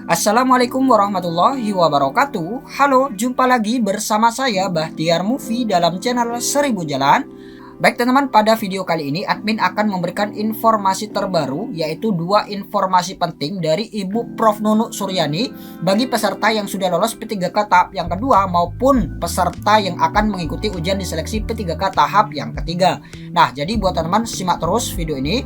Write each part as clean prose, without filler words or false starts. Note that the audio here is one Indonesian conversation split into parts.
Assalamualaikum warahmatullahi wabarakatuh. Halo, jumpa lagi bersama saya Bahtiar Movie dalam channel 1000 Jalan. Baik teman-teman, pada video kali ini admin akan memberikan informasi terbaru, yaitu dua informasi penting dari Ibu Prof Nunuk Suryani bagi peserta yang sudah lolos P3K tahap yang kedua maupun peserta yang akan mengikuti ujian di seleksi P3K tahap yang ketiga. Nah, jadi buat teman-teman simak terus video ini.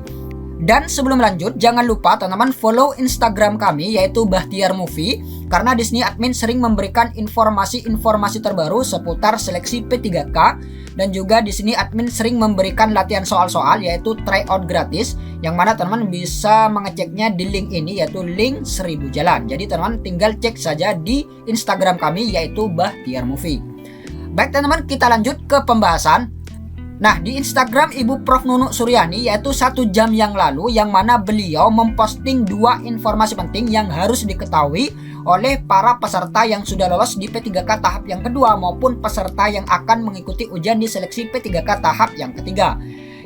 Dan sebelum lanjut, jangan lupa teman-teman follow Instagram kami yaitu Bahtiar Movie, karena di sini admin sering memberikan informasi-informasi terbaru seputar seleksi P3K, dan juga di sini admin sering memberikan latihan soal-soal yaitu tryout gratis, yang mana teman-teman bisa mengeceknya di link ini yaitu link 1000 Jalan. Jadi teman-teman tinggal cek saja di Instagram kami yaitu Bahtiar Movie. Baik teman-teman, kita lanjut ke pembahasan. Nah, di Instagram Ibu Prof Nunuk Suryani yaitu 1 jam yang lalu, yang mana beliau memposting dua informasi penting yang harus diketahui oleh para peserta yang sudah lolos di P3K tahap yang kedua maupun peserta yang akan mengikuti ujian di seleksi P3K tahap yang ketiga.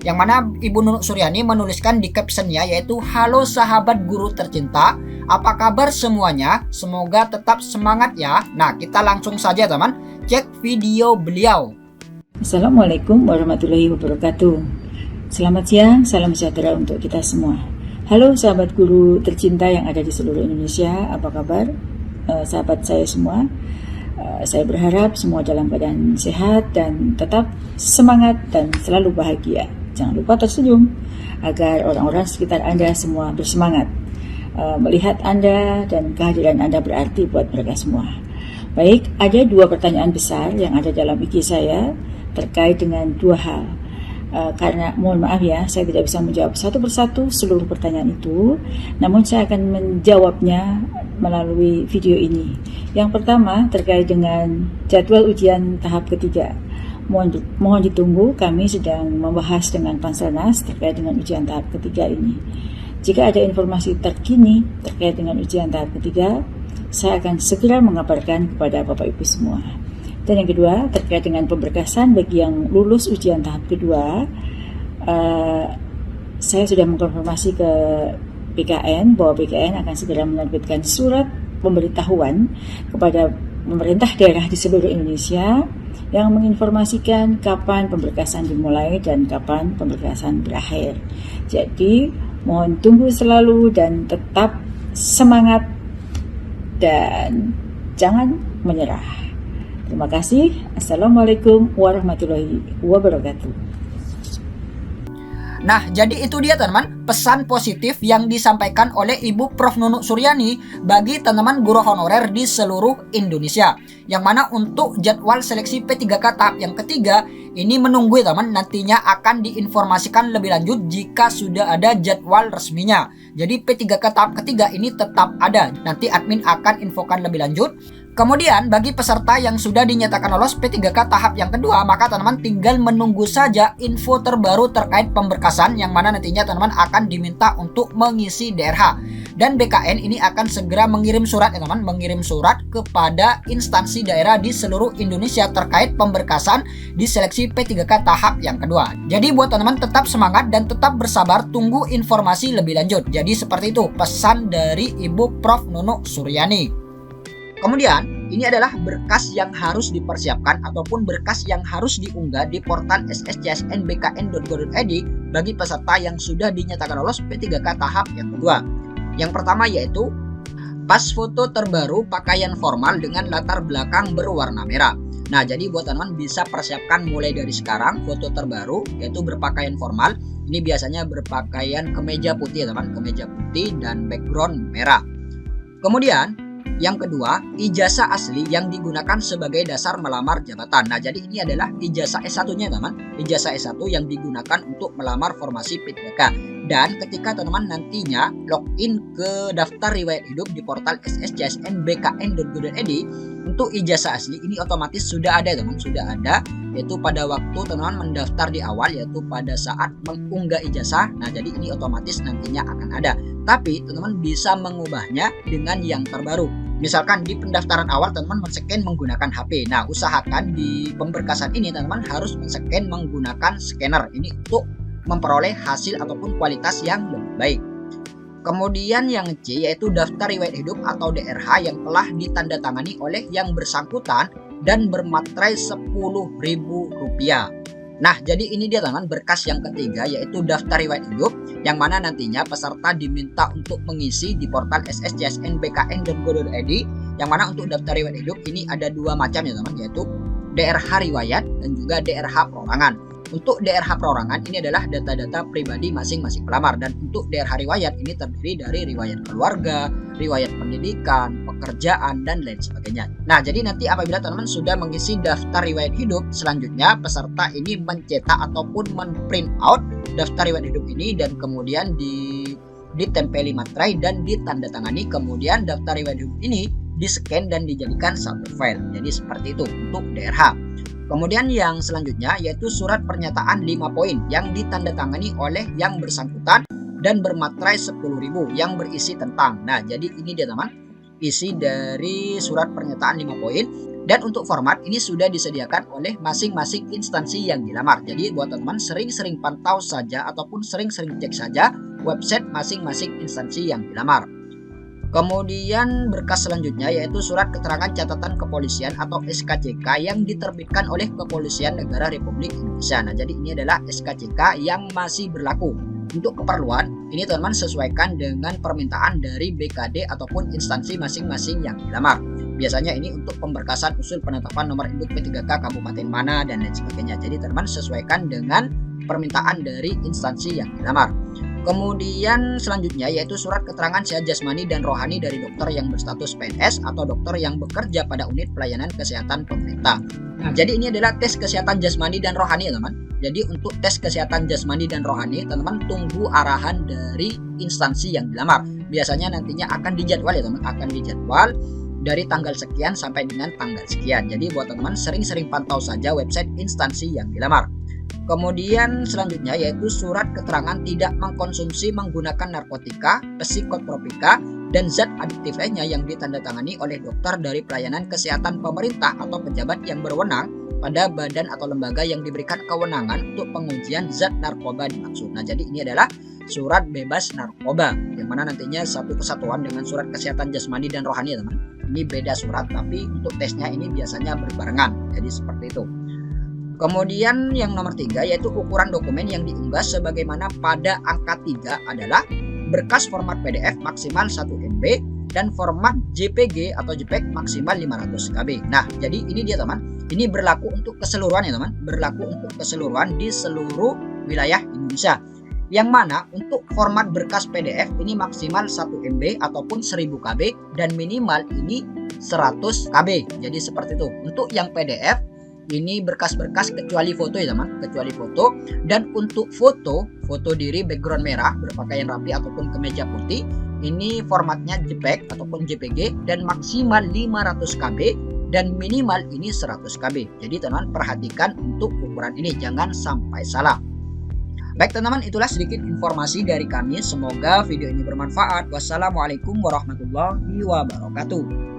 Yang mana Ibu Nunuk Suryani menuliskan di captionnya yaitu, "Halo sahabat guru tercinta, apa kabar semuanya? Semoga tetap semangat ya." Nah, kita langsung saja teman cek video beliau. Assalamualaikum warahmatullahi wabarakatuh. Selamat siang, salam sejahtera untuk kita semua. Halo sahabat guru tercinta yang ada di seluruh Indonesia, apa kabar? Sahabat saya semua, saya berharap semua dalam keadaan sehat dan tetap semangat dan selalu bahagia. Jangan lupa tersenyum agar orang-orang sekitar Anda semua bersemangat. Melihat Anda dan kehadiran Anda berarti buat mereka semua. Baik, ada dua pertanyaan besar yang ada dalam IG saya terkait dengan dua hal. Karena mohon maaf ya, saya tidak bisa menjawab satu persatu seluruh pertanyaan itu, namun saya akan menjawabnya melalui video ini. Yang pertama terkait dengan jadwal ujian tahap ketiga. Mohon ditunggu, kami sedang membahas dengan Panselnas terkait dengan ujian tahap ketiga ini. Jika ada informasi terkini terkait dengan ujian tahap ketiga, saya akan segera mengabarkan kepada Bapak Ibu semua. Dan yang kedua, terkait dengan pemberkasan bagi yang lulus ujian tahap kedua, saya sudah mengkonfirmasi ke BKN bahwa BKN akan segera menerbitkan surat pemberitahuan kepada pemerintah daerah di seluruh Indonesia yang menginformasikan kapan pemberkasan dimulai dan kapan pemberkasan berakhir. Jadi, mohon tunggu selalu dan tetap semangat dan jangan menyerah. Terima kasih. Assalamualaikum warahmatullahi wabarakatuh. Nah, jadi itu dia teman-teman pesan positif yang disampaikan oleh Ibu Prof Nunuk Suryani bagi teman-teman guru honorer di seluruh Indonesia. Yang mana untuk jadwal seleksi P3K tahap yang ketiga ini menunggu teman, nantinya akan diinformasikan lebih lanjut jika sudah ada jadwal resminya. Jadi P3K tahap ketiga ini tetap ada. Nanti admin akan infokan lebih lanjut. Kemudian bagi peserta yang sudah dinyatakan lolos P3K tahap yang kedua, maka teman-teman tinggal menunggu saja info terbaru terkait pemberkasan, yang mana nantinya teman-teman akan diminta untuk mengisi DRH. Dan BKN ini akan segera mengirim surat ya teman, mengirim surat kepada instansi daerah di seluruh Indonesia terkait pemberkasan di seleksi P3K tahap yang kedua. Jadi buat teman-teman tetap semangat dan tetap bersabar, tunggu informasi lebih lanjut. Jadi seperti itu pesan dari Ibu Prof Nunuk Suryani. Kemudian, ini adalah berkas yang harus dipersiapkan ataupun berkas yang harus diunggah di portal sscsnbkn.go.id bagi peserta yang sudah dinyatakan lolos P3K tahap yang kedua. Yang pertama yaitu pas foto terbaru pakaian formal dengan latar belakang berwarna merah. Nah, jadi buat teman-teman bisa persiapkan mulai dari sekarang foto terbaru yaitu berpakaian formal. Ini biasanya berpakaian kemeja putih ya teman, kemeja putih dan background merah. Kemudian yang kedua, ijazah asli yang digunakan sebagai dasar melamar jabatan. Nah, jadi ini adalah ijazah S1-nya, teman. Ijazah S1 yang digunakan untuk melamar formasi P3K. Dan ketika teman-teman nantinya login ke daftar riwayat hidup di portal sscsnbkn.go.id, untuk ijazah asli ini otomatis sudah ada, teman. Sudah ada, yaitu pada waktu teman-teman mendaftar di awal, yaitu pada saat mengunggah ijazah. Nah, jadi ini otomatis nantinya akan ada. Tapi teman-teman bisa mengubahnya dengan yang terbaru. Misalkan di pendaftaran awal teman-teman men-scan menggunakan HP. Nah, usahakan di pemberkasan ini teman-teman harus men-scan menggunakan scanner. Ini untuk memperoleh hasil ataupun kualitas yang lebih baik. Kemudian yang C yaitu daftar riwayat hidup atau DRH yang telah ditandatangani oleh yang bersangkutan dan bermaterai Rp10.000. Nah, jadi ini dia teman berkas yang ketiga yaitu daftar riwayat hidup yang mana nantinya peserta diminta untuk mengisi di portal sscsn.bkn.go.id yang mana untuk daftar riwayat hidup ini ada dua macam ya teman, yaitu DRH riwayat dan juga DRH perorangan. Untuk DRH perorangan ini adalah data-data pribadi masing-masing pelamar, dan untuk DRH riwayat ini terdiri dari riwayat keluarga, riwayat pendidikan, pekerjaan, dan lain sebagainya. Nah, jadi nanti apabila teman-teman sudah mengisi daftar riwayat hidup, selanjutnya peserta ini mencetak ataupun men-print out daftar riwayat hidup ini dan kemudian ditempeli materai dan ditandatangani. Kemudian daftar riwayat hidup ini di-scan dan dijadikan satu file. Jadi seperti itu untuk DRH. Kemudian yang selanjutnya yaitu surat pernyataan 5 poin yang ditandatangani oleh yang bersangkutan dan bermaterai 10.000 yang berisi tentang. Nah, jadi ini dia teman, isi dari surat pernyataan 5 poin, dan untuk format ini sudah disediakan oleh masing-masing instansi yang dilamar. Jadi buat teman-teman sering-sering pantau saja ataupun sering-sering cek saja website masing-masing instansi yang dilamar. Kemudian berkas selanjutnya yaitu surat keterangan catatan kepolisian atau SKCK yang diterbitkan oleh Kepolisian Negara Republik Indonesia. Nah, jadi ini adalah SKCK yang masih berlaku. Untuk keperluan ini teman-teman sesuaikan dengan permintaan dari BKD ataupun instansi masing-masing yang dilamar. Biasanya ini untuk pemberkasan usul penetapan nomor induk P3K kabupaten mana dan lain sebagainya. Jadi teman-teman sesuaikan dengan permintaan dari instansi yang dilamar. Kemudian selanjutnya yaitu surat keterangan sehat jasmani dan rohani dari dokter yang berstatus PNS atau dokter yang bekerja pada unit pelayanan kesehatan pemerintah. Nah, jadi ini adalah tes kesehatan jasmani dan rohani ya teman. Jadi untuk tes kesehatan jasmani dan rohani teman-teman tunggu arahan dari instansi yang dilamar. Biasanya nantinya akan dijadwal ya teman, akan dijadwal dari tanggal sekian sampai dengan tanggal sekian. Jadi buat teman-teman sering-sering pantau saja website instansi yang dilamar. Kemudian selanjutnya yaitu surat keterangan tidak mengkonsumsi menggunakan narkotika, psikotropika, dan zat adiktif lainnya yang ditandatangani oleh dokter dari pelayanan kesehatan pemerintah atau pejabat yang berwenang pada badan atau lembaga yang diberikan kewenangan untuk pengujian zat narkoba dimaksud. Nah, jadi ini adalah surat bebas narkoba yang mana nantinya satu kesatuan dengan surat kesehatan jasmani dan rohani ya teman. Ini beda surat tapi untuk tesnya ini biasanya berbarengan. Jadi seperti itu. Kemudian yang nomor 3 yaitu ukuran dokumen yang diunggah sebagaimana pada angka 3 adalah berkas format PDF maksimal 1 MB dan format JPG atau JPEG maksimal 500 KB. Nah, jadi ini dia teman. Ini berlaku untuk keseluruhan ya teman. Berlaku untuk keseluruhan di seluruh wilayah Indonesia. Yang mana untuk format berkas PDF ini maksimal 1 MB ataupun 1000 KB dan minimal ini 100 KB. Jadi seperti itu. Untuk yang PDF ini berkas-berkas kecuali foto ya teman, kecuali foto. Dan untuk foto diri background merah berpakaian rapi ataupun kemeja putih ini formatnya JPEG ataupun JPG dan maksimal 500 KB dan minimal ini 100 KB. Jadi teman perhatikan untuk ukuran ini, jangan sampai salah. Baik teman-teman, itulah sedikit informasi dari kami. Semoga video ini bermanfaat. Wassalamualaikum warahmatullahi wabarakatuh.